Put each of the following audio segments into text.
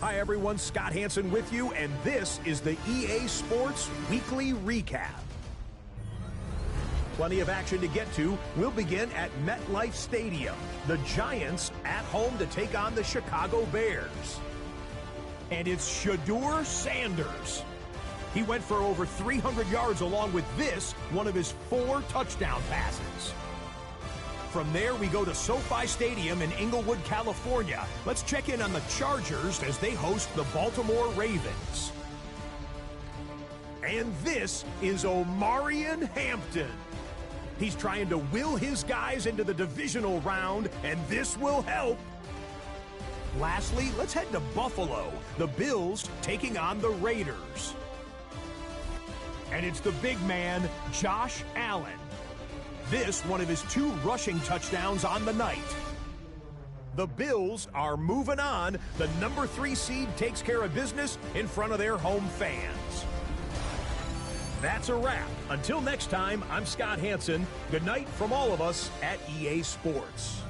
Hi everyone, Scott Hansen with you, and this is the EA Sports Weekly Recap. Plenty of action to get to. We'll begin at MetLife Stadium. The Giants at home to take on the Chicago Bears. And it's Shedeur Sanders. He went for over 300 yards along with this, one of his 4 touchdown passes. From there, we go to SoFi Stadium in Inglewood, California. Let's check in on the Chargers as they host the Baltimore Ravens. And this is Omarion Hampton. He's trying to will his guys into the divisional round, and this will help. Lastly, let's head to Buffalo. The Bills taking on the Raiders. And it's the big man, Josh Allen. This, one of his 2 rushing touchdowns on the night. The Bills are moving on. The number 3 seed takes care of business in front of their home fans. That's a wrap. Until next time, I'm Scott Hansen. Good night from all of us at EA Sports.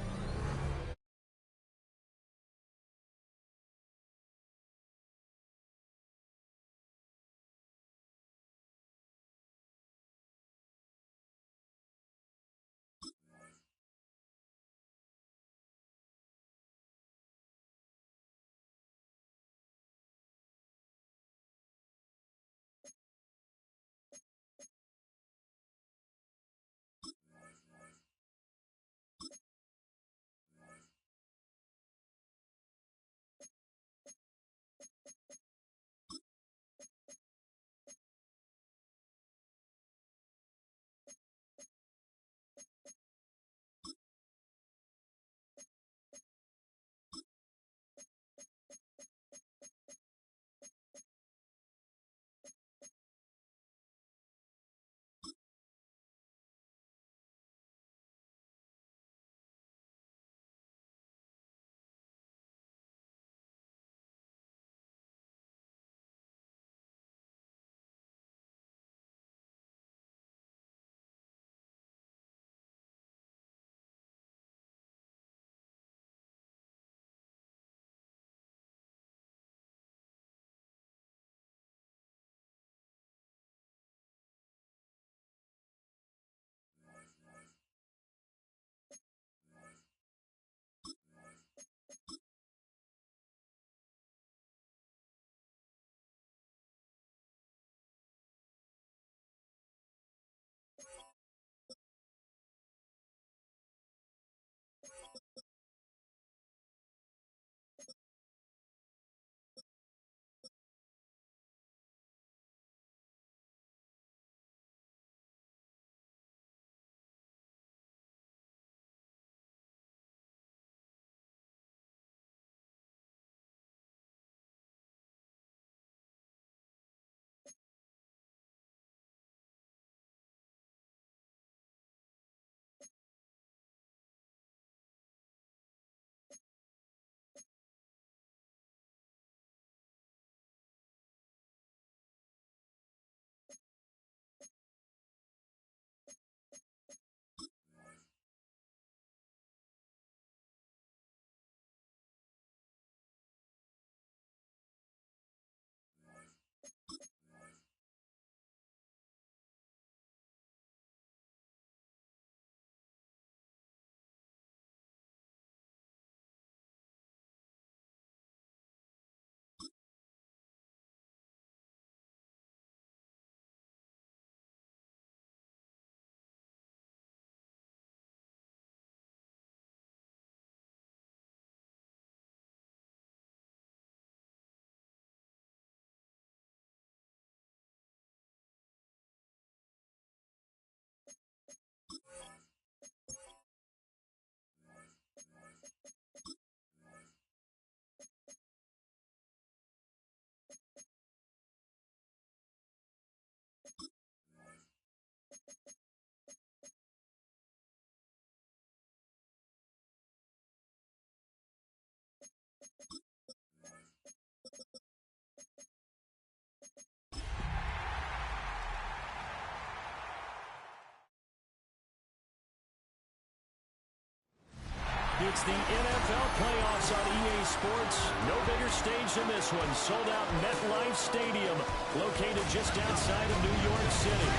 It's the NFL playoffs on EA Sports. No bigger stage than this one. Sold out MetLife Stadium, located just outside of New York City.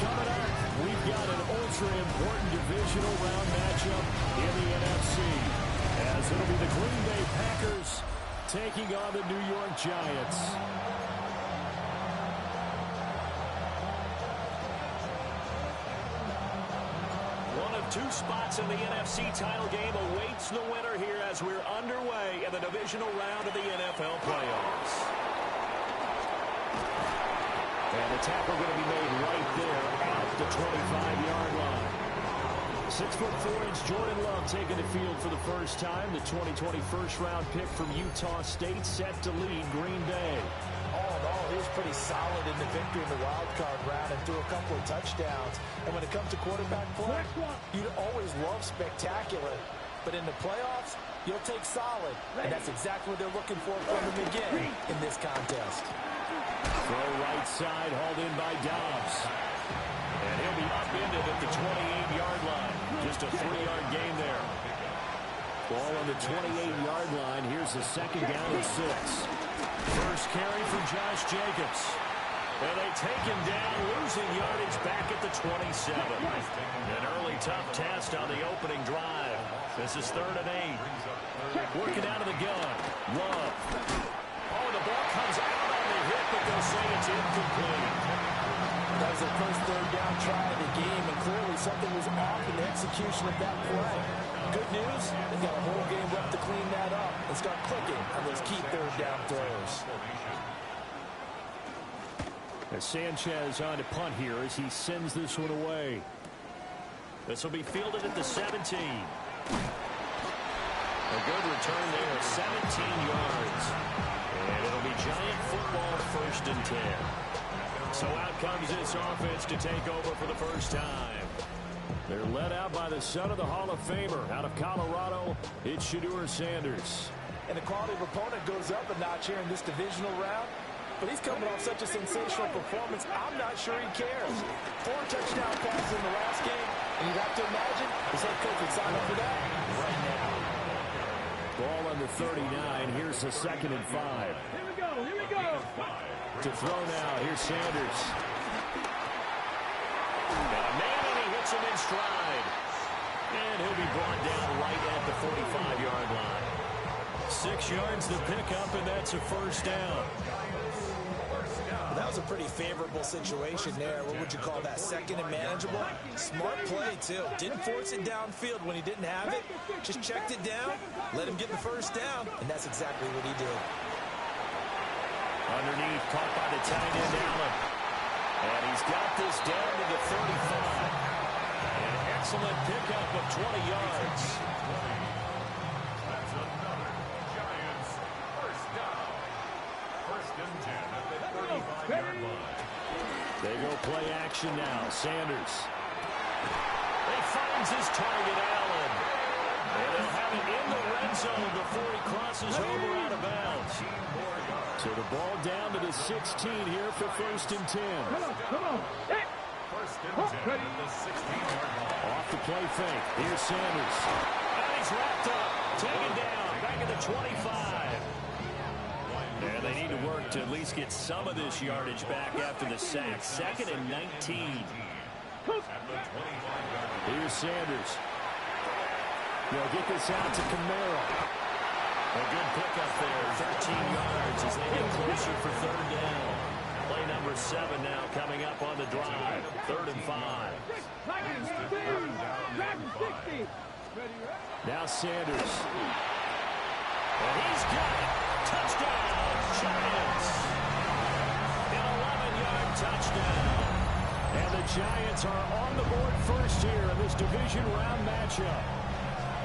Coming up, we've got an ultra-important divisional round matchup in the NFC. As it'll be the Green Bay Packers taking on the New York Giants. Two spots in the NFC title game awaits the winner here as we're underway in the divisional round of the NFL playoffs. And the tackle going to be made right there at the 25-yard line. 6'4" Jordan Love taking the field for the first time. The 2020 first-round pick from Utah State set to lead Green Bay. All in all, he was pretty solid in the victory in the wild card round and threw a couple of touchdowns. And when it comes to quarterback play, you'd always love spectacular. But in the playoffs, you'll take solid. And that's exactly what they're looking for from him again in this contest. Throw right side, hauled in by Dobbs. And he'll be upended at the 28-yard line. Just a 3-yard gain there. Ball on the 28-yard line. Here's the second down and 6. First carry for Josh Jacobs. And they take him down, losing yardage back at the 27. An early tough test on the opening drive. This is 3rd and 8. Working out of the gun. Love. Oh, the ball comes out on the hit, but they'll say it's incomplete. That was their first 3rd down try of the game, and clearly something was off in the execution of that play. Good news, they've got a whole game left to clean that up and start clicking on those key 3rd down throws. As Sanchez on to punt here as he sends this one away. This will be fielded at the 17. A good return there, 17 yards. And it'll be Giant football, 1st and 10. So out comes this offense to take over for the first time. They're led out by the son of the Hall of Famer out of Colorado. It's Shedeur Sanders. And the quality of opponent goes up a notch here in this divisional round. But he's coming off such a sensational performance, I'm not sure he cares. 4 touchdown passes in the last game, and you'd have to imagine his head coach would sign up for that right now. Ball on the 39. Here's the 2nd and 5. Here we go, here we go. To throw now, here's Sanders. Got a man, and he hits him in stride. And he'll be brought down right at the 45-yard line. 6 yards to pick up, and that's a first down. Well, that was a pretty favorable situation there. What would you call that? 2nd and manageable? Smart play, too. Didn't force it downfield when he didn't have it. Just checked it down, let him get the first down, and that's exactly what he did. Underneath, caught by the tight end, Allen. And he's got this down to the 35. An excellent pickup of 20 yards. That's another Giants first down. 1st and 10 at the 35-yard line. They go play action now. Sanders. He finds his target, Allen. And he'll have it in the red zone before he crosses over out of bounds. So the ball down to the 16 here for 1st and 10. Come on. Hey. 1st and 10 at the 16-yard line. Off the play fake. Here's Sanders. And he's wrapped up. Taken down. Back at the 25. And they need to work to at least get some of this yardage back after the sack. 2nd and 19. Here's Sanders. They'll get this out to Kamara. A good pickup there, 13 yards as they get closer for 3rd down. Play number 7 now coming up on the drive. 3rd and 5. Now Sanders. And he's got it. Touchdown, Giants. An 11-yard touchdown. And the Giants are on the board first here in this division round matchup.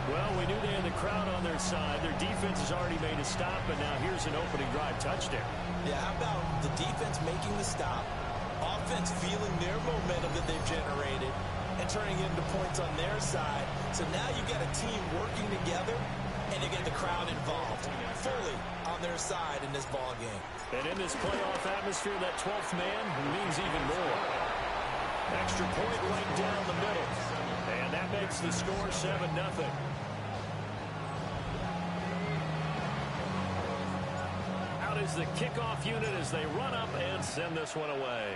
Well, we knew they had the crowd on their side. Their defense has already made a stop, and now here's an opening drive touchdown. Yeah, how about the defense making the stop, offense feeling their momentum that they've generated, and turning it into points on their side. So now you've got a team working together, and you get the crowd involved fully on their side in this ball game. And in this playoff atmosphere, that 12th man means even more. Extra point right down the middle. And that makes the score 7-0. is the kickoff unit as they run up and send this one away.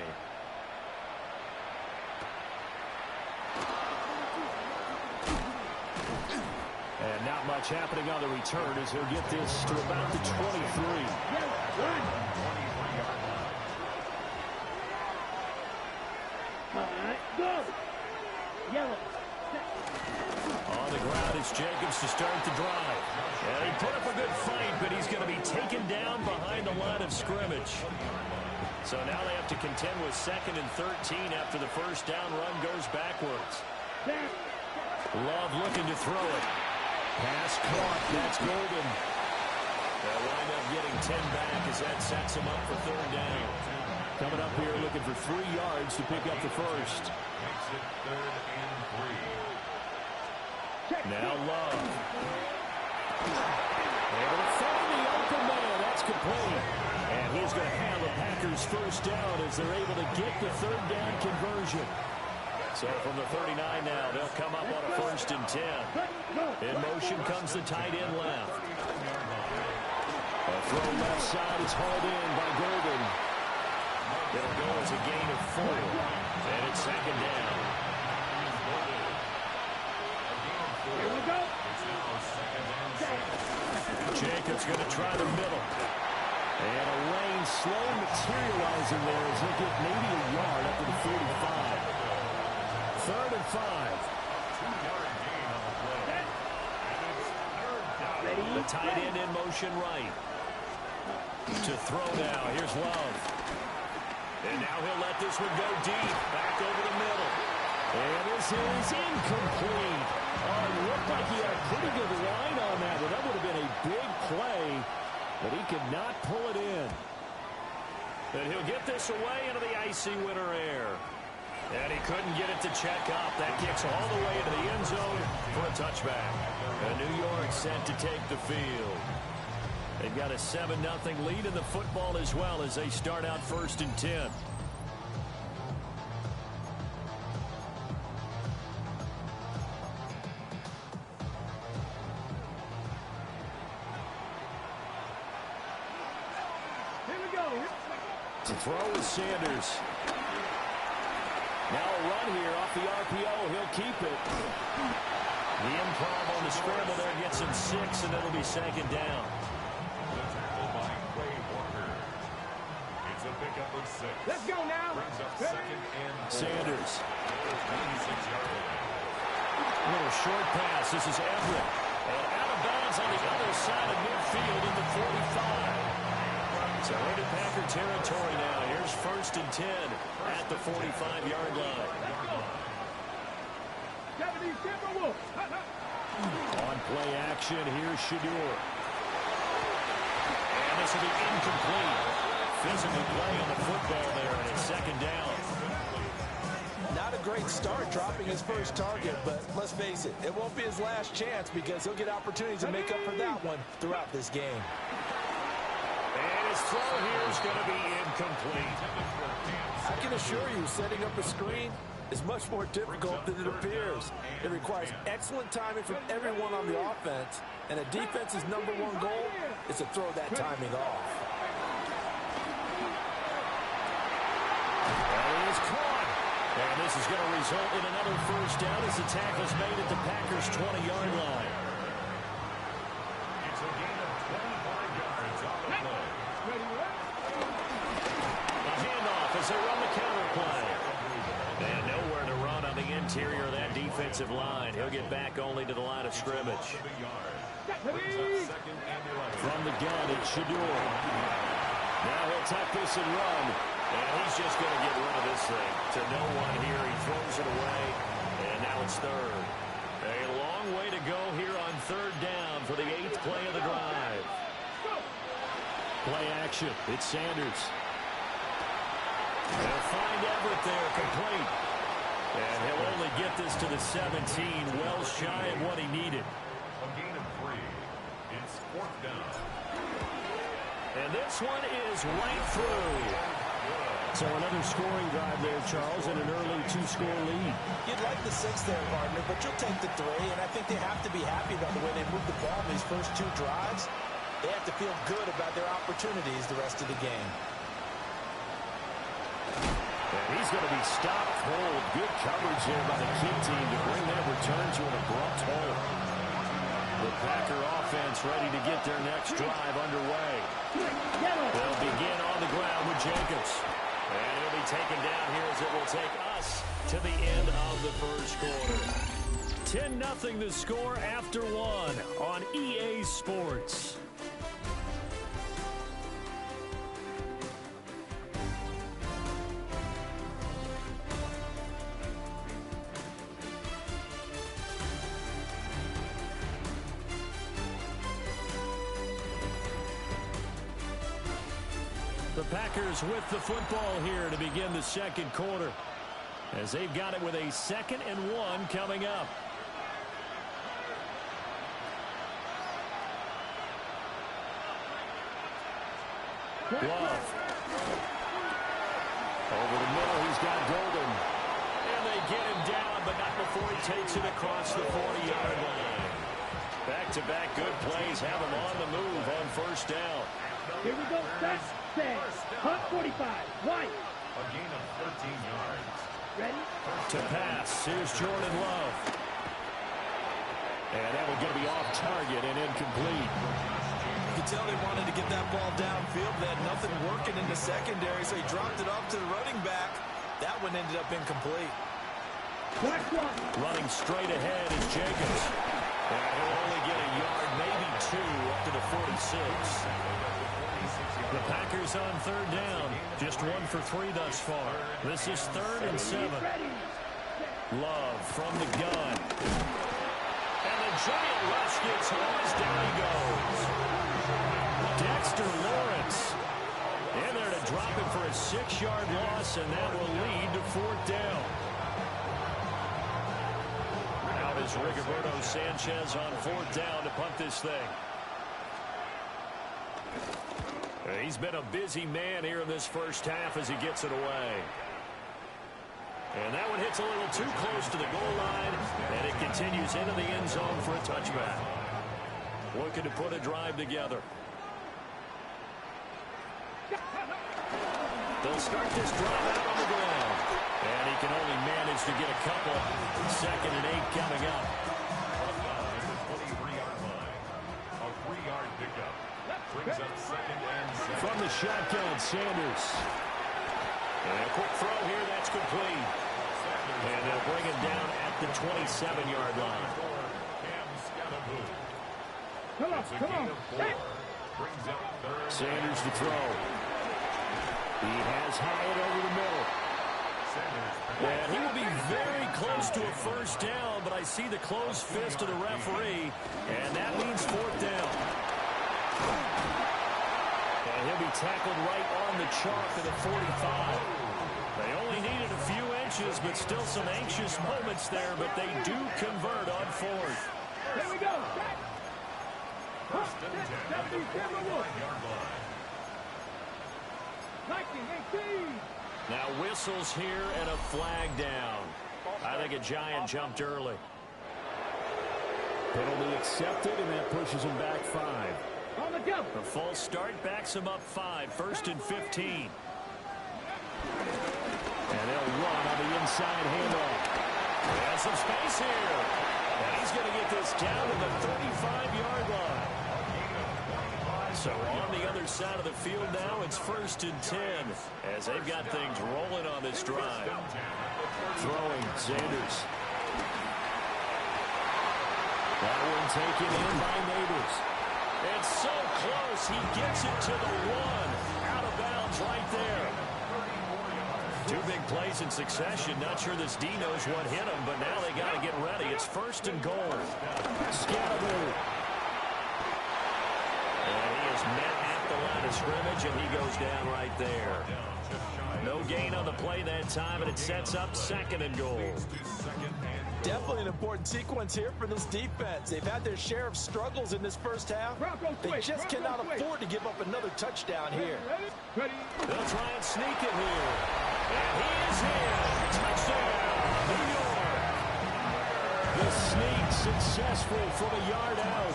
And not much happening on the return as he'll get this to about the 23. Go! Yellow. On the ground is Jacobs to start the drive. And he put up a good fight, but he's going to be taken down behind the line of scrimmage. So now they have to contend with 2nd and 13 after the first down run goes backwards. Love looking to throw it. Pass caught. That's Golden. They'll wind up getting 10 back as that sets him up for 3rd down. Coming up here looking for 3 yards to pick up the first. Makes it 3rd and 3. Now Love. Able to find the open man. That's complete. And he's going to have the Packers first down as they're able to get the 3rd down conversion. So from the 39 now, they'll come up on a 1st and 10. In motion comes the tight end left. A throw left side is hauled in by Golden. It'll go as a gain of 4. And it's 2nd down. Here we go. Jacobs going to try the middle. And a lane slow materializing there as they get maybe a yard up to the 45. 3rd and 5. 2-yard gain on the play. And it's 3rd down. The tight end in motion right. To throw now. Here's Love. And now he'll let this one go deep. Back over the middle. And this is incomplete. Oh, it looked like he had a pretty good line on that, but that would have been a big play, but he could not pull it in. And he'll get this away into the icy winter air. And he couldn't get it to check up. That kicks all the way into the end zone for a touchback. And New York set to take the field. They've got a 7-0 lead in the football as well as they start out 1st and 10. To throw is Sanders. Now a run here off the RPO. He'll keep it. The improv on the scramble there gets him 6, and it'll be 2nd down. The tackle by Quay Walker. It's a pickup of 6. Let's go now. Brings up 2nd and 4. Sanders. 26-yard line. A little short pass. This is Everett. And out of bounds on the other side of midfield at the 45. So into Packer territory now. Here's 1st and 10 at the 45-yard line. On play action, here's Shadur. And this will be incomplete. Physical play on the football there, and it's 2nd down. Not a great start dropping his first target, but let's face it, it won't be his last chance because he'll get opportunities to make up for that one throughout this game. And his throw here is going to be incomplete. I can assure you, setting up a screen is much more difficult than it appears. It requires excellent timing from everyone on the offense, and a defense's #1 goal is to throw that timing off. That is caught. And this is going to result in another first down as the tackle is made at the Packers' 20-yard line. It's a gain of 25 yards on the play. A handoff as they run the counter play. And nowhere to run on the interior of that defensive line. He'll get back only to the line of scrimmage. From the gun, it's Shadur. Now he'll tuck this and run. And he's just going to get rid of this thing. To no one here. He throws it away. And now it's 3rd. A long way to go here on 3rd down for the 8th play of the drive. Play action. It's Sanders. They'll find Everett there, complete. And he'll only get this to the 17, well shy of what he needed. A gain of 3. It's 4th down. And this one is right through. So another scoring drive there, Charles, and an early 2-score lead. You'd like the 6 there, partner, but you'll take the 3, and I think they have to be happy about the way they moved the ball in these first 2 drives. They have to feel good about their opportunities the rest of the game. And he's going to be stopped cold. Good coverage there by the key team to bring that return to an abrupt halt. The Packer offense ready to get their next drive underway. They'll begin on the ground with Jacobs. And he'll be taken down here as it will take us to the end of the first quarter. 10-0 the score after one on EA Sports. The Packers with the football here to begin the second quarter, as they've got it with a 2nd and 1 coming up. Love. Over the middle, he's got Golden. And they get him down, but not before he takes it across the 40-yard line. Back-to-back good plays have him on the move on first down. Here we go. Set. Hunt 45. White. A gain of 13 yards. Ready? To pass. Here's Jordan Love. And that one's going to be off target and incomplete. You could tell they wanted to get that ball downfield. They had nothing working in the secondary, so he dropped it off to the running back. That one ended up incomplete. Running straight ahead is Jacobs. And he'll only get a yard, maybe 2, up to the 46. The Packers on third down. Just 1 for 3 thus far. This is 3rd and 7. Love from the gun. And the giant rush gets lost. Down he goes. Dexter Lawrence in there to drop it for a 6-yard loss, and that will lead to 4th down. Out is Rigoberto Sanchez on 4th down to punt this thing. He's been a busy man here in this first half as he gets it away. And that one hits a little too close to the goal line, and it continues into the end zone for a touchback. Looking to put a drive together. They'll start this drive out on the ground. And he can only manage to get a couple. 2nd and 8 coming up. The 23-yard line. A 3-yard pickup. Brings up 2nd and 7. From the shotgun, Sanders. And a quick throw here, that's complete. And they'll bring him down at the 27-yard line. Come on. Sanders to throw. He has Hyatt over the middle. And he will be very close to a first down, but I see the closed fist of the referee, and that means 4th down. And he'll be tackled right on the chalk of the 45. They only needed a few inches, but still some anxious moments there, but they do convert on 4th. Here we go. First and 10 at the 45-yard line. 19-18. Now whistles here and a flag down. I think a giant jumped early. Penalty accepted, and that pushes him back 5. On the go. The false start backs him up 5. 1st and 15. And they'll run on the inside handoff. He has some space here. And he's going to get this down to the 35-yard line. So on the other side of the field now, it's 1st and 10 as they've got things rolling on this drive. Throwing, Sanders. That one taken in by Neighbors. It's so close, he gets it to the 1. Out of bounds right there. 2 big plays in succession. Not sure this D knows what hit him, but now they got to get ready. It's 1st and goal. Scatteroo. And he is met at the line of scrimmage, and he goes down right there. No gain on the play that time, and it sets up 2nd and goal. Definitely an important sequence here for this defense. They've had their share of struggles in this first half. They just cannot afford to give up another touchdown here. They'll try and sneak it here. And he is in. Touchdown, New York. The The sneak successful from a yard out.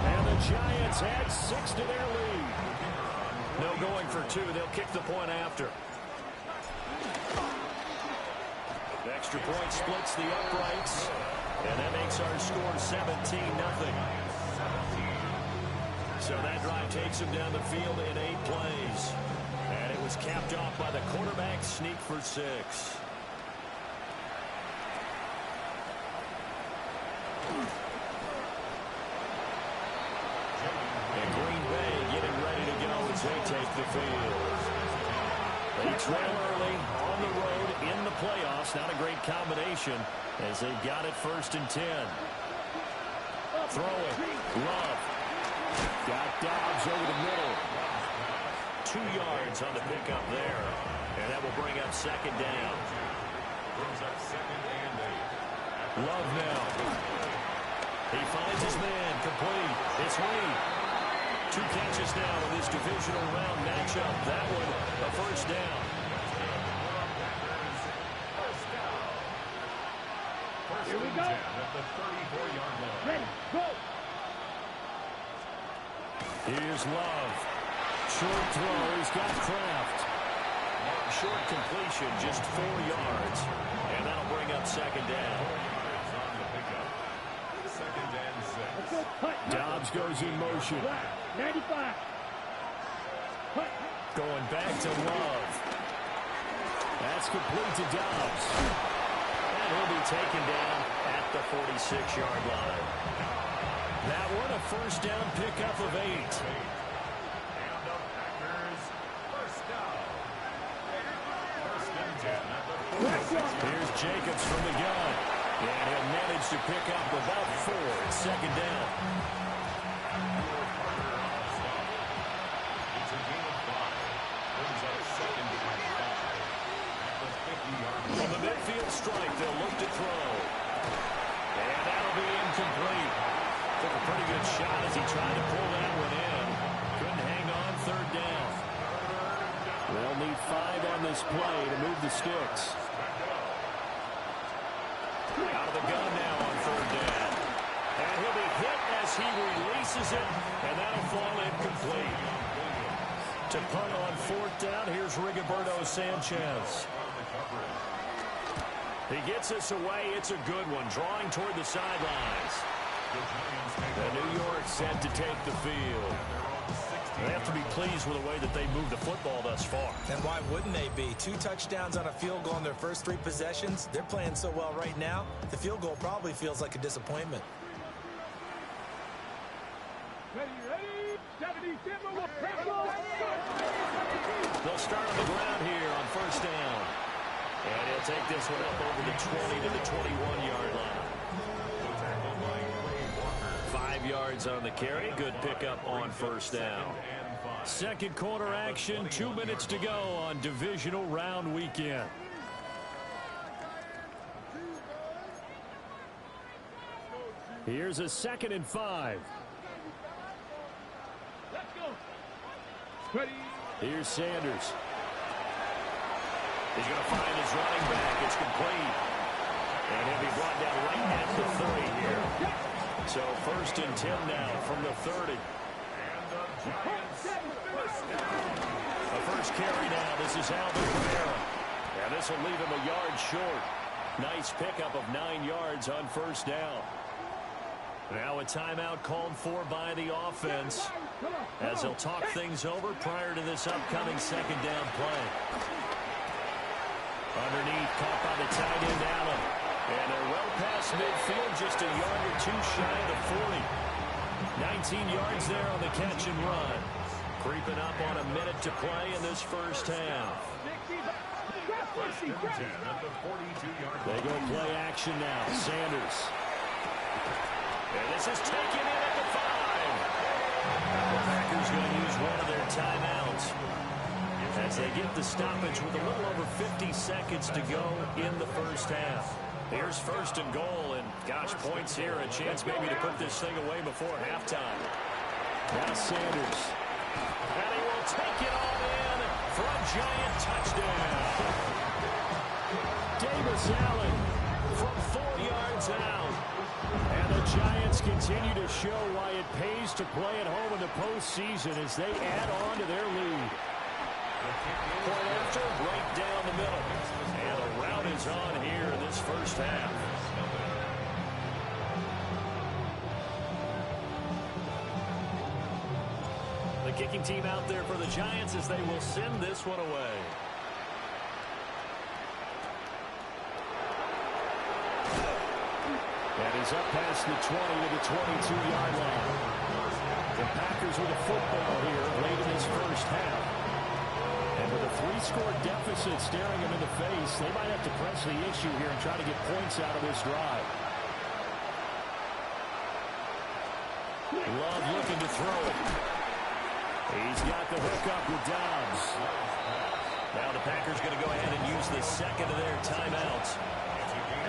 And the Giants add 6 to their lead. No going for 2. They'll kick the point after. The extra point splits the uprights. And that makes our score 17-0. So that drive takes him down the field in 8 plays. And it was capped off by the quarterback sneak for 6. And Green Bay getting ready to go as they take the field. They trail early on the road in the playoffs. Not a great combination as they've got it 1st and 10. Throw it. Love. Got Dobbs over the middle. 2 yards on the pickup there. And that will bring up 2nd down. Brings up 2nd and 8. Love now. He finds his man. Complete. It's Reed. 2 catches now in this divisional round matchup. That one a 1st down. Here we go. At the 34-yard line. Ready, go. Here's Love. Short throw. He's got Kraft. Short completion, just 4 yards. And that'll bring up 2nd down. On the pickup. 2nd and 6. Let's go. Cut. Dobbs goes in motion. 95. Cut. Going back to Love. That's complete to Dobbs. And he'll be taken down at the 46-yard line. That one a 1st down pickup of 8. And the Packers 1st down. 1st and 10 at the 46. Here's Jacobs from the gun. And he'll manage to pick up about 4. It's 2nd down. It's a gain of 5. Brings up 2nd and 5 at the 50-yard line. From the midfield strike, they'll look to throw. And that'll be incomplete. Took a pretty good shot as he tried to pull that one in. Couldn't hang on 3rd down. They'll need 5 on this play to move the sticks. Out of the gun now on 3rd down. And he'll be hit as he releases it, and that'll fall incomplete. To punt on 4th down, here's Rigoberto Sanchez. He gets us away. It's a good one, drawing toward the sidelines. The New York set to take the field. They have to be pleased with the way that they moved the football thus far. And why wouldn't they be? 2 touchdowns on a field goal in their first 3 possessions. They're playing so well right now, the field goal probably feels like a disappointment. Ready. 77. They'll start on the ground here on 1st down. And he'll take this one up over the 20 to the 21-yard line. 5 yards on the carry. Good pickup on 1st down. 2nd quarter action. 2 minutes to go on divisional round weekend. Here's a 2nd and 5. Let's go. Ready. Here's Sanders. He's going to find his running back. It's complete. And he'll be brought down right at the 30 here. So 1st and 10 now from the 30. The first carry now. This is Alvin Kamara. And this will leave him a yard short. Nice pickup of 9 yards on 1st down. Now a timeout called for by the offense as they'll talk things over prior to this upcoming 2nd down play. Underneath, caught by the tight end, Allen. And they're well past midfield, just a yard or 2 shy of the 40. 19 yards there on the catch and run. Creeping up on a minute to play in this 1st half. 1st and 10 at the 42-yard line. They go play action now. Sanders. And this is taken in at the 5. The Packers going to use one of their timeouts as they get the stoppage with a little over 50 seconds to go in the 1st half. Here's 1st and goal, and gosh, points here, a chance maybe to put this thing away before halftime. Now Sanders. And he will take it all in for a giant touchdown. Davis Allen from 4 yards out. Giants continue to show why it pays to play at home in the postseason as they add on to their lead. Point after, right down the middle. And a rout is on here in this first half. The kicking team out there for the Giants as they will send this one away. And he's up past the 20 to the 22-yard line. The Packers with a football here late in this first half. And with a 3-score deficit staring them in the face, they might have to press the issue here and try to get points out of this drive. Love looking to throw it. He's got the hook up with Dobbs. Now the Packers going to go ahead and use the second of their timeouts,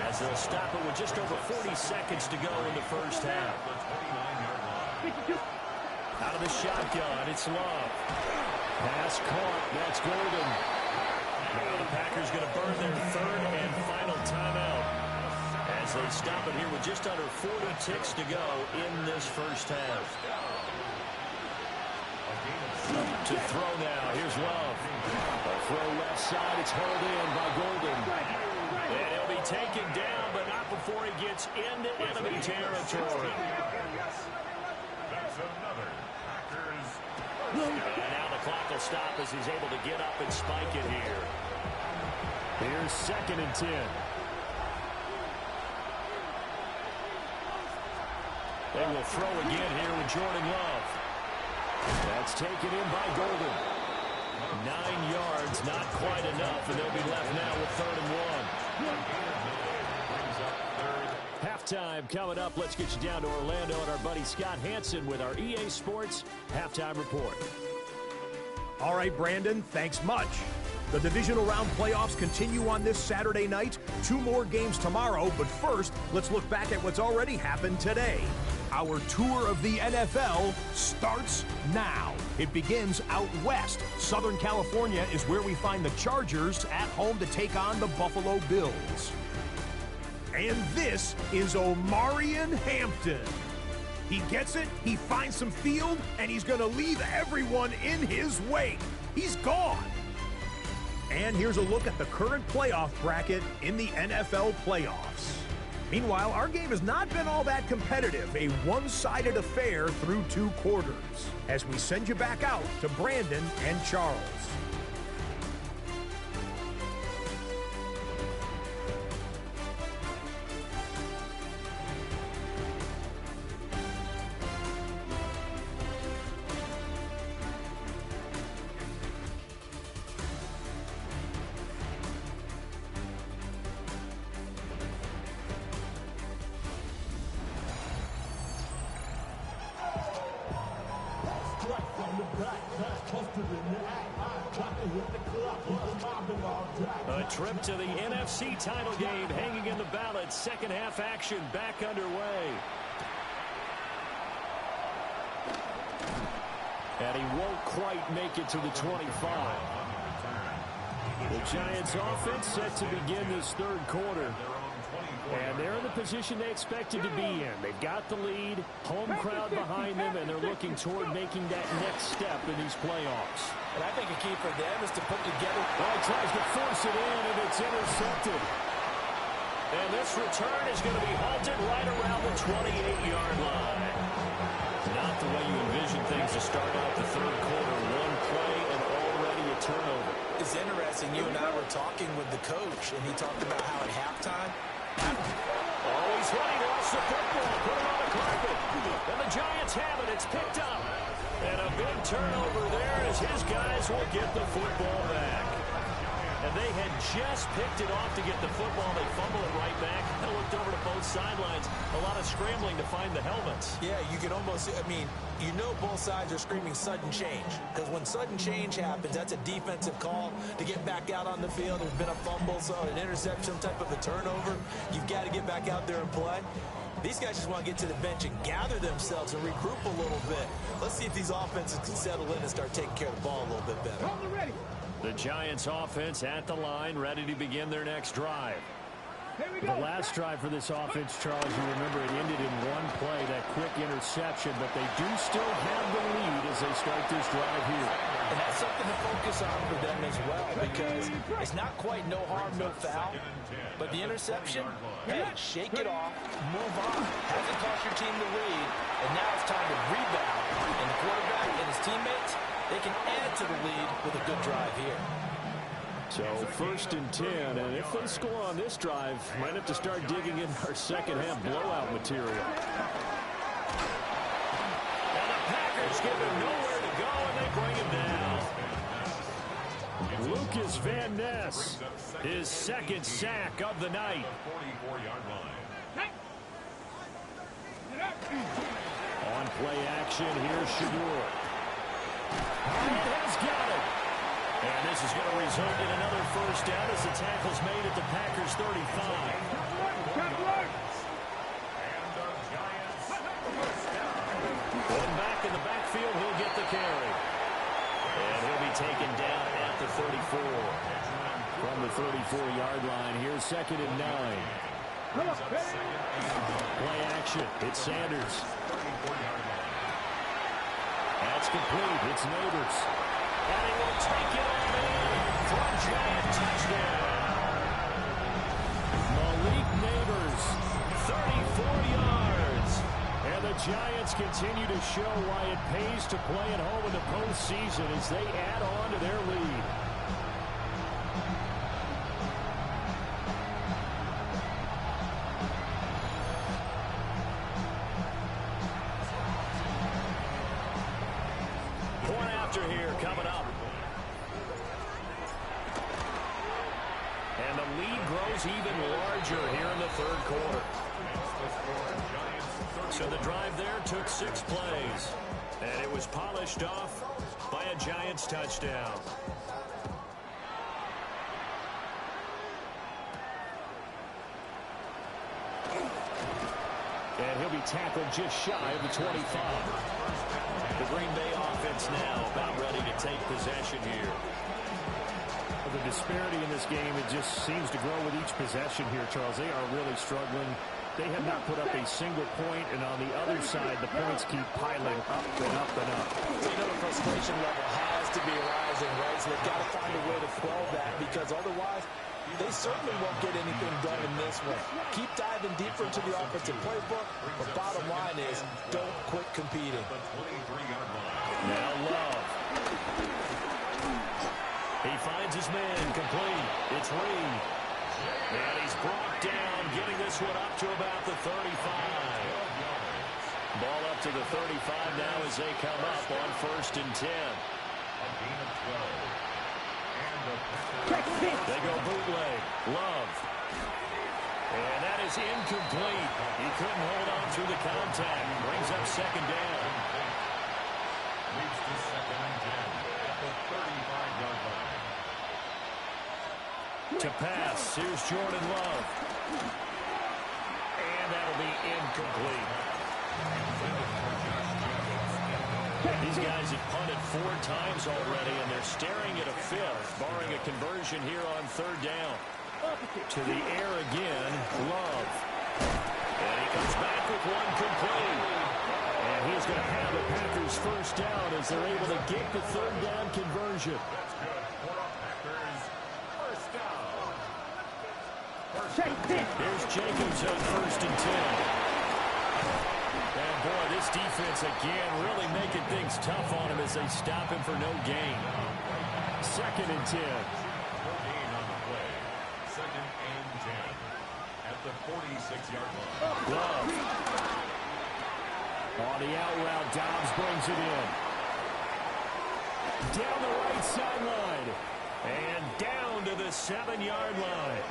as they'll stop it with just over 40 seconds to go in the first half. Out of the shotgun, it's Love. Pass caught, that's Golden. Now the Packers going to burn their third and final timeout, as they stop it here with just under 40 ticks to go in this first half. To throw now, here's Love. A throw left side, it's held in by Golden. And he'll be taken down, but not before he gets into enemy territory. That's another Packers. And now the clock will stop as he's able to get up and spike it here. Here's 2nd and 10. They will throw again here with Jordan Love. That's taken in by Golden. 9 yards, not quite enough, and they'll be left now with 3rd and 1. Halftime coming up. Let's get you down to Orlando and our buddy Scott Hansen with our EA Sports Halftime Report. All right, Brandon, thanks much. The divisional round playoffs continue on this Saturday night. 2 more games tomorrow, but first, let's look back at what's already happened today. Our tour of the NFL starts now. It begins out west. Southern California is where we find the Chargers at home to take on the Buffalo Bills. And this is Omarion Hampton. He gets it, he finds some field, and he's going to leave everyone in his wake. He's gone. And here's a look at the current playoff bracket in the NFL playoffs. Meanwhile, our game has not been all that competitive, a one-sided affair through 2 quarters, as we send you back out to Brandon and Charles. A trip to the NFC title game hanging in the balance. Second half action back underway. And he won't quite make it to the 25. The Giants offense set to begin this 3rd quarter. And they're in the position they expected to be in. They've got the lead, home crowd behind them, and they're looking toward making that next step in these playoffs. And I think a key for them is to put together. Well, he tries to force it in, and it's intercepted. And this return is going to be halted right around the 28-yard line. Not the way you envision things to start out the 3rd quarter. 1 play and already a turnover. It's interesting. You and I were talking with the coach, and he talked about how at halftime. Oh, he's running, lost the football, put it on the carpet. And the Giants have it. It's picked up. And a big turnover there as his guys will get the football back. And they had just picked it off to get the football. They fumble it right back. I looked over to both sidelines. A lot of scrambling to find the helmets. Yeah, you can almost, you know both sides are screaming sudden change. Because when sudden change happens, that's a defensive call to get back out on the field. There's been a fumble, so an interception, some type of a turnover. You've got to get back out there and play. These guys just want to get to the bench and gather themselves and regroup a little bit. Let's see if these offenses can settle in and start taking care of the ball a little bit better. The Giants offense at the line, ready to begin their next drive. The last drive for this offense, Charles, you remember it ended in one play, that quick interception, but they do still have the lead as they start this drive here. And that's something to focus on for them as well, because it's not quite no harm, no foul, but the interception, hey, shake it off, move on. Hasn't cost your team the lead, and now it's time to rebound. And the quarterback and his teammates, they can add to the lead with a good drive here. So 1st and 10, and if they score on this drive, might have to start digging in our second half blowout material. And the Packers give him nowhere to go, and they bring him down. Lucas Van Ness, his second sack of the night. 44-yard line. On play action, here's Shadur. Bryant has got it. And this is going to result in another first down as the tackle's made at the Packers 35. Going back in the backfield, he'll get the carry. And he'll be taken down at the 34. From the 34-yard line, here's 2nd and 9. Play action, it's Sanders. That's complete, it's Neighbors. And he will take it on in for a giant touchdown. Malik Neighbors, 34 yards. And the Giants continue to show why it pays to play at home in the postseason as they add on to their lead. Point after here coming up. And the lead grows even larger here in the 3rd quarter. So the drive there took 6 plays. And it was polished off by a Giants touchdown. And he'll be tackled just shy of the 25. The Green Bay offense now about ready to take possession here. The disparity in this game, it just seems to grow with each possession here, Charles. They are really struggling. They have not put up a single point, and on the other side, the points keep piling up and up and up. So you know the frustration level has to be rising, right? So they've got to find a way to quell that, because otherwise, they certainly won't get anything done in this one. Keep diving deeper into the offensive playbook, but bottom line is, don't quit competing. Now Love. He finds his man complete. It's Reed. And he's brought down, getting this one up to about the 35. Ball up to the 35 now as they come up on 1st and 10. They go bootleg. Love. And that is incomplete. He couldn't hold on through the contact. Brings up 2nd down. Leads to 2nd and 10 at the 35-yard line. To pass, here's Jordan Love. And that'll be incomplete. These guys have punted 4 times already, and they're staring at a 5th, barring a conversion here on 3rd down. To the air again, Love. And he comes back with one complete. And he's going to have the Packers 1st down as they're able to get the 3rd down conversion. Here's Jacobs on 1st and 10. And boy, this defense again really making things tough on him as they stop him for no gain. 2nd and 10. Gain on the play. 2nd and 10 at the 46-yard line. Love. On the out route, Dobbs brings it in. Down the right sideline. And down to the 7-yard line.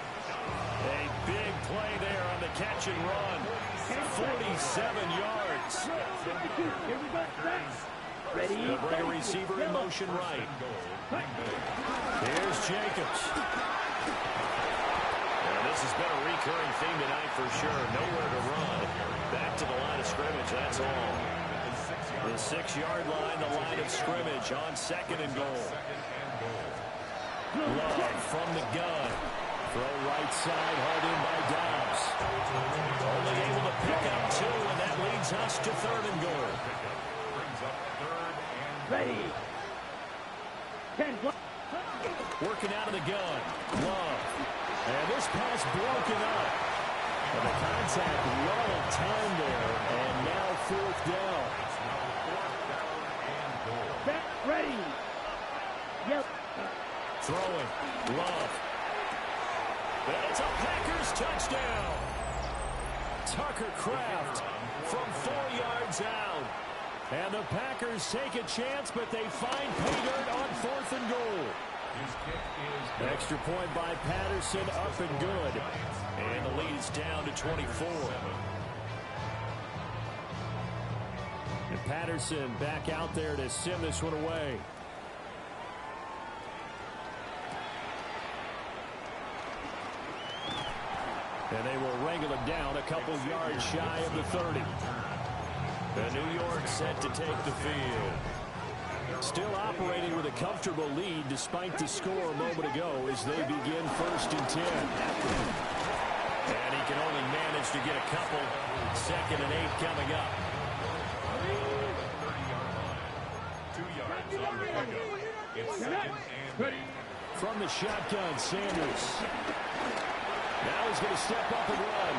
A big play there on the catch and run. 47 yards. Ready? They'll bring a receiver in motion right. Here's Jacobs. And this has been a recurring theme tonight for sure. Nowhere to run. Back to the line of scrimmage, that's all. The 6-yard line, the line of scrimmage on 2nd and goal. Love from the gun. Throw right side, hauled in by Dobbs. Only able to pick up 2, and that leads us to 3rd and goal. Ready. 10. Working out of the gun. Love. And this pass broken up. And the contact well in time there. And now 4th down. Set. Ready. Yep. Throwing. Love. It's a Packers touchdown. Tucker Kraft from 4 yards out. And the Packers take a chance, but they find pay dirt on 4th and goal. Extra point by Patterson, up and good. And the lead is down to 24. And Patterson back out there to sim this one away. And they will wrangle him down a couple yards shy of the 30. And New York set to take the field. Still operating with a comfortable lead despite the score a moment ago as they begin 1st and 10. And he can only manage to get a couple. 2nd and 8 coming up. 2 yards on the pickup. It's 2nd and 8. From the shotgun, Sanders. Now he's going to step up and run.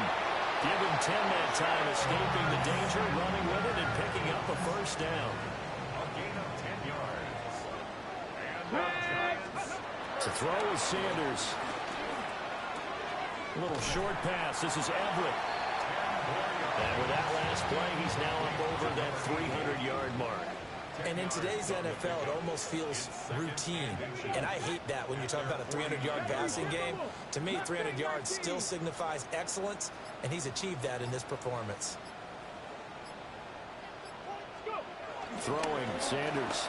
Give him 10 that time, escaping the danger, running with it, and picking up a 1st down. A gain of 10 yards. And the Giants. To throw is Sanders. A little short pass. This is Everett. And with that last play, he's now up over that 300-yard mark. And in today's NFL, it almost feels routine. And I hate that when you talk about a 300-yard passing game. To me, 300 yards still signifies excellence, and he's achieved that in this performance. Throwing, Sanders.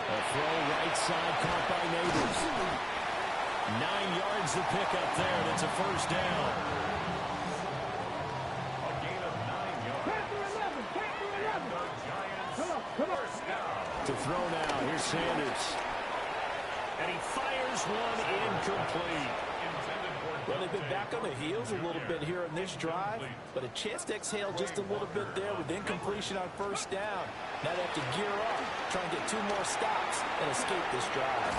A throw right side caught by Neighbors. 9 yards to pick up there, and it's a 1st down. A gain of 9 yards. And the Giants. First down. To throw now, here's Sanders. And he fires one incomplete. Well, they've been back on the heels a little bit here in this drive, but a chance to exhale just a little bit there with incompletion on 1st down. Now they have to gear up, try and get 2 more stops and escape this drive.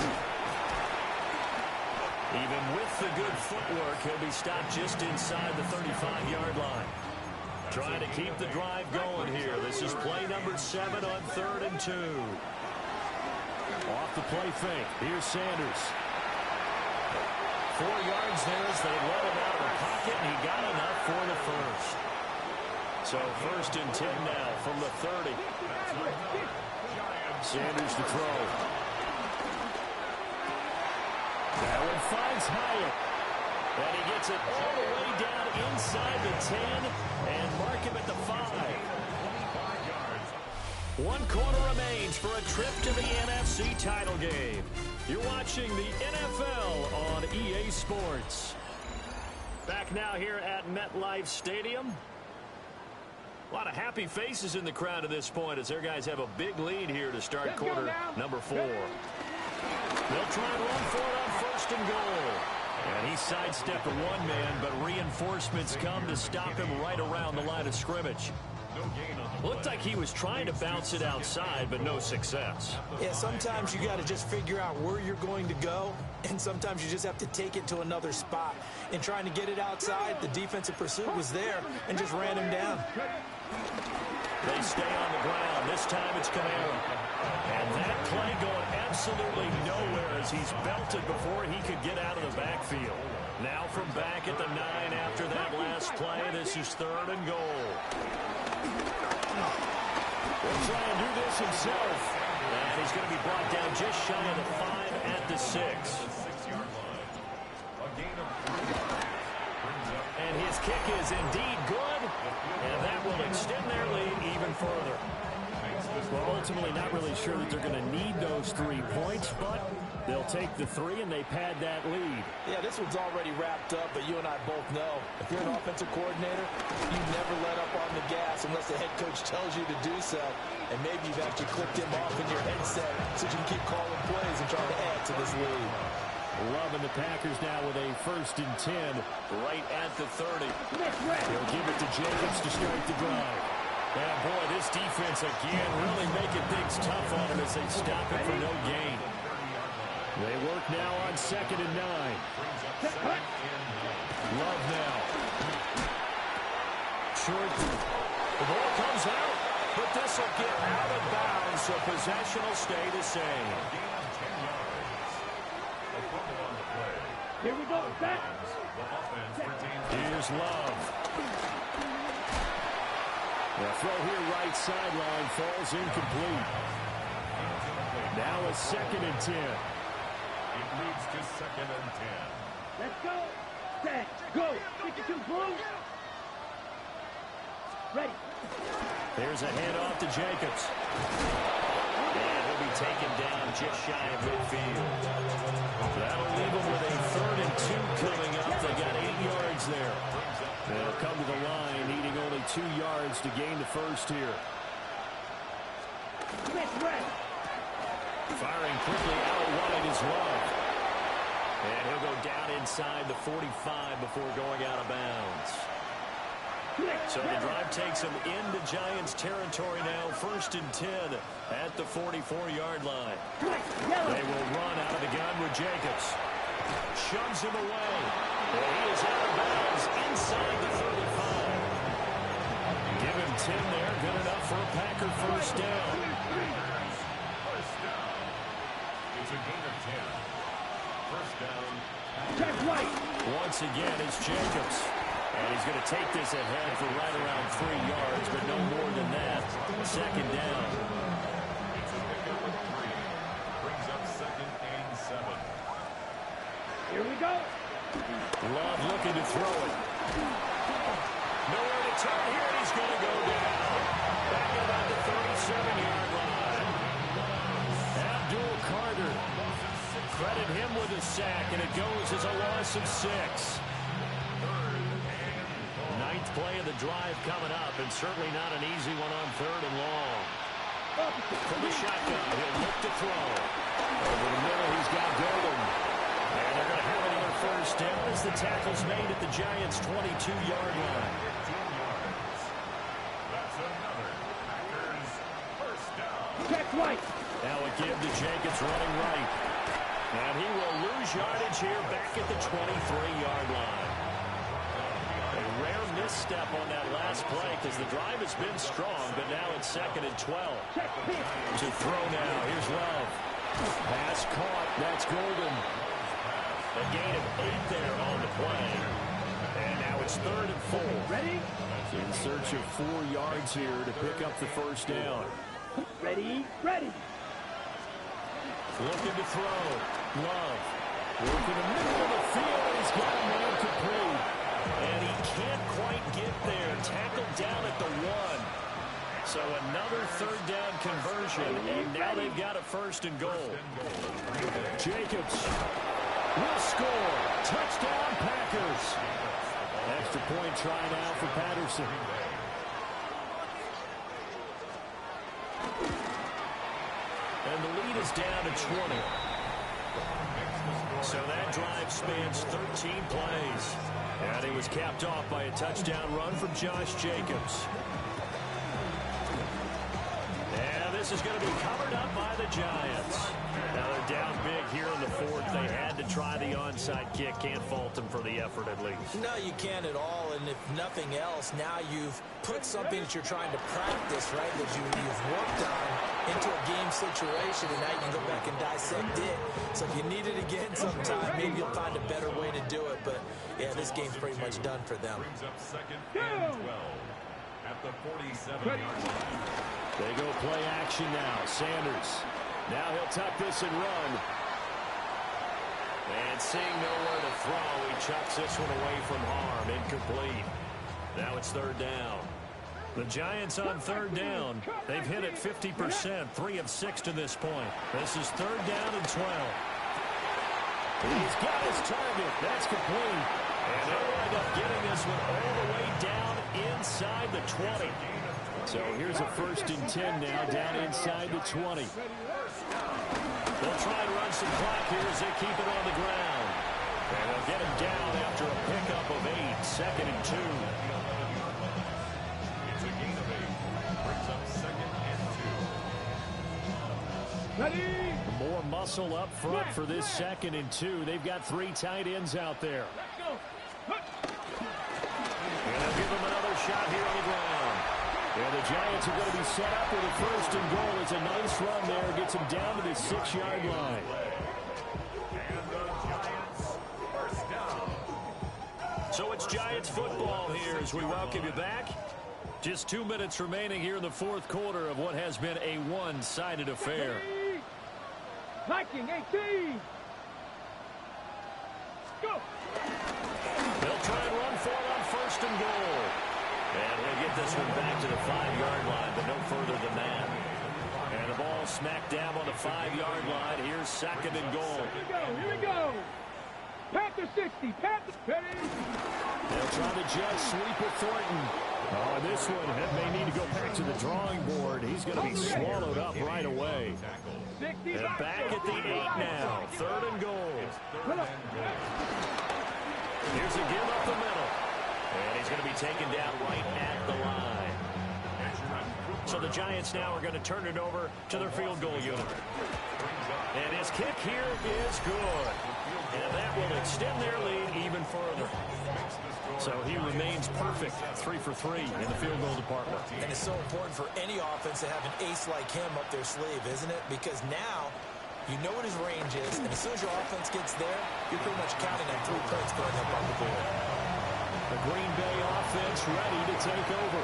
Even with the good footwork, he'll be stopped just inside the 35-yard line. Trying to keep the drive going here. This is play number 7 on 3rd and 2. Off the play fake. Here's Sanders. 4 yards there as they let him out of the pocket, and he got enough for the 1st. So 1st and 10 now from the 30. Sanders to throw. That one finds Hyatt. And he gets it all the way down inside the 10 and mark him at the 5. 1 quarter remains for a trip to the NFC title game. You're watching the NFL on EA Sports. Back now here at MetLife Stadium. A lot of happy faces in the crowd at this point as their guys have a big lead here to start quarter number 4. They'll try and run for it on 1st and goal. And he sidestepped a 1-man, but reinforcements come to stop him right around the line of scrimmage. Looked like he was trying to bounce it outside, but no success. Yeah, sometimes you got to just figure out where you're going to go, and sometimes you just have to take it to another spot. In trying to get it outside, the defensive pursuit was there and just ran him down. They stay on the ground. This time it's Kamara. And that play going absolutely nowhere as he's belted before he could get out of the backfield. Now from back at the 9 after that last play, this is 3rd and goal. He'll try and do this himself. And he's going to be brought down just shy of the 5 at the 6. And his kick is indeed good. And that will extend their lead even further. Well, ultimately not really sure that they're going to need those 3 points, but they'll take the 3 and they pad that lead. Yeah, this one's already wrapped up, but you and I both know if you're an offensive coordinator, you never let up on the gas unless the head coach tells you to do so. And maybe you've actually clicked him off in your headset so you can keep calling plays and trying to add to this lead. Loving the Packers now with a 1st and 10 right at the 30. He'll give it to Jacobs to start the drive. And boy, this defense again really making things tough on him as they stop it for no gain. They work now on 2nd and 9. Love now. Short. The ball comes out, but this will get out of bounds, so possession will stay the same. Here we go, back. Here's Love. The throw here right sideline falls incomplete. Now a 2nd and 10. It leads to 2nd and 10. Let's go. Set, go. 52 blue. Ready. There's a handoff to Jacobs. And he'll be taken down just shy of midfield. That'll leave him with a 3rd and 2 coming up. They got 8 yards there. They'll come to the line, needing only 2 yards to gain the 1st here. Firing quickly out wide is Love. And he'll go down inside the 45 before going out of bounds. So the drive takes him into Giants territory now. 1st and 10 at the 44-yard line. They will run out of the gun with Jacobs. Shoves him away. And he is out of bounds inside the 35. Give him 10 there. Good enough for a Packer 1st down. It's a gain of 10. 1st down. Check right. Once again, it's Jacobs. And he's going to take this ahead for right around 3 yards, but no more than that. 2nd down. It's a pickup of 3. Brings up 2nd and 7. Here we go. Love looking to throw it. Nowhere to turn here, and he's going to go down. Back at about the 37-yard line. Abdul Carter. Credit him with a sack, and it goes as a loss of 6. 9th play of the drive coming up, and certainly not an easy one on 3rd and long. From the shotgun, he'll look to throw. Over the middle, he's got Golden. And they're going to have another 1st down as the tackle's made at the Giants' 22-yard line. 15 yards. That's another Packers 1st down. Check right. Now a give to Jacobs running right. And he will lose yardage here back at the 23-yard line. A rare misstep on that last play because the drive has been strong, but now it's 2nd and 12. To throw now, here's Love. Pass caught, that's Golden. A gain of 8 there on the play. And now it's 3rd and 4. Ready? In search of 4 yards here to pick up the 1st down. Ready? Ready. Looking to throw. Love. Working the middle of the field. He's got a man complete. And he can't quite get there. Tackled down at the 1. So another 3rd down conversion. And now they've got a 1st and goal. Jacobs will score. Touchdown, Packers. Extra point try now for Patterson. And the lead is down to 20. So that drive spans 13 plays. And he was capped off by a touchdown run from Josh Jacobs. And this is going to be covered up by the Giants. Now they're down big here in the 4th. They had to try the onside kick. Can't fault them for the effort at least. No, you can't at all. And if nothing else, now you've put something that you're trying to practice, right, that you've worked on into a game situation, and now you can go back and dissect it. So if you need it again sometime, maybe you'll find a better way to do it. But, yeah, this game's pretty much done for them. Brings up 2nd and 12 at the 47-yard line. They go play action now. Sanders. Now he'll tuck this and run. And seeing nowhere to throw, he chucks this one away from harm. Incomplete. Now it's 3rd down. The Giants on 3rd down. They've hit it 50%, 3 of 6 to this point. This is 3rd down and 12. He's got his target. That's complete. And they'll wind up getting this one all the way down inside the 20. So here's a 1st and 10 now down inside the 20. They'll try and run some clock here as they keep it on the ground. And they'll get him down after a pickup of 8, 2nd and 2. It's a gain of 8. Brings up 2nd and 2. Ready? More muscle up front for this 2nd and 2. They've got 3 tight ends out there. Let's go. And they'll give him another shot here on the ground. And the Giants are going to be set up with a 1st and goal. It's a nice run there. Gets him down to the 6-yard line. And the Giants, first down. So it's Giants football here as we welcome you back. Just 2 minutes remaining here in the 4th quarter of what has been a one-sided affair. Viking 18. Go. They'll try and run for it on 1st and goal. And they'll get this one back to the 5-yard line, but no further than that. And the ball smacked down on the 5-yard line. Here's 2nd and goal. Here we go. Panther 60. Panther ready. They'll try the jet sweep with Thornton. Oh, this one may need to go back to the drawing board. He's going to be swallowed up right away. 60. And back at the 8 now. 3rd and goal. Here's a give up the middle. And he's going to be taken down right at the line. So the Giants now are going to turn it over to their field goal unit. And his kick here is good. And that will extend their lead even further. So he remains perfect, 3 for 3 in the field goal department. And it's so important for any offense to have an ace like him up their sleeve, isn't it? Because now you know what his range is, and as soon as your offense gets there, you're pretty much counting on 3 points going up on the board. The Green Bay offense ready to take over.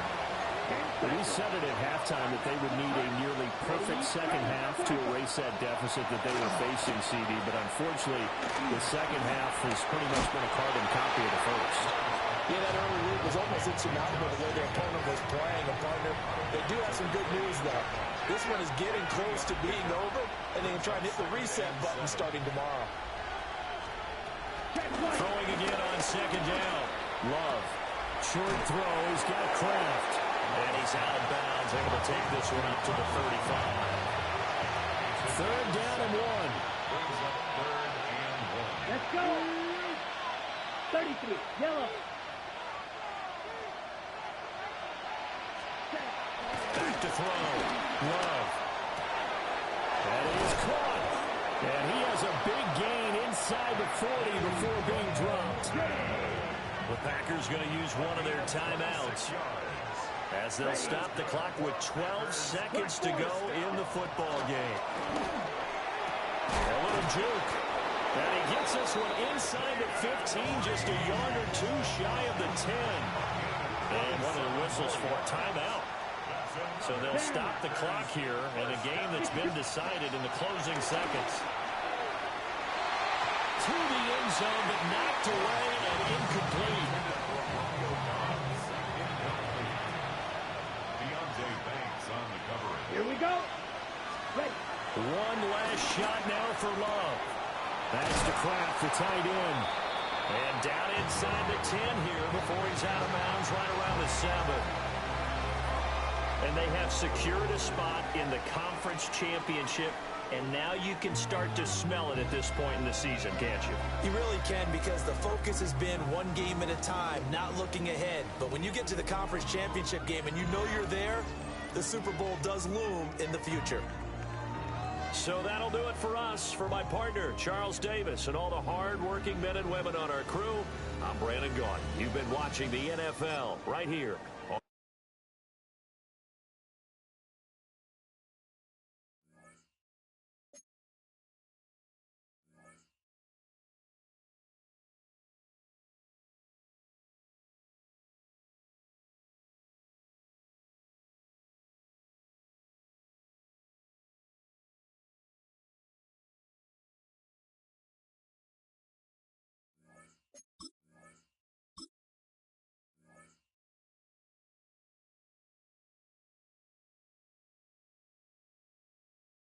We said it at halftime that they would need a nearly perfect second half to erase that deficit that they were facing, CD. But unfortunately, the second half has pretty much been a carbon copy of the first. Yeah, that early lead was almost insurmountable the way their opponent was playing. And partner, they do have some good news, though. This one is getting close to being over, and they can try and hit the reset button starting tomorrow. Throwing again on 2nd down. Love. Short throw. He's got Kraft. And he's out of bounds, able to take this one up to the 35. 3rd down and 1. Brings up 3rd and 1. Let's go. 33. Yellow. Back to throw. Love. That is caught. And he has a big gain inside the 40 before being dropped. The Packers going to use one of their timeouts as they'll stop the clock with 12 seconds to go in the football game. A little juke. And he gets this one inside the 15, just a yard or 2 shy of the 10. And one of the whistles for a timeout. So they'll stop the clock here in a game that's been decided in the closing seconds. To the end zone, but knocked away and incomplete. Here we go. Ready. One last shot now for Love. That's to Kraft, the tight end. And down inside the 10 here before he's out of bounds right around the 7. And they have secured a spot in the conference championship. And now you can start to smell it at this point in the season, can't you? You really can, because the focus has been one game at a time, not looking ahead. But when you get to the conference championship game and you know you're there, the Super Bowl does loom in the future. So that'll do it for us. For my partner, Charles Davis, and all the hard-working men and women on our crew, I'm Brandon Gaudin. You've been watching the NFL right here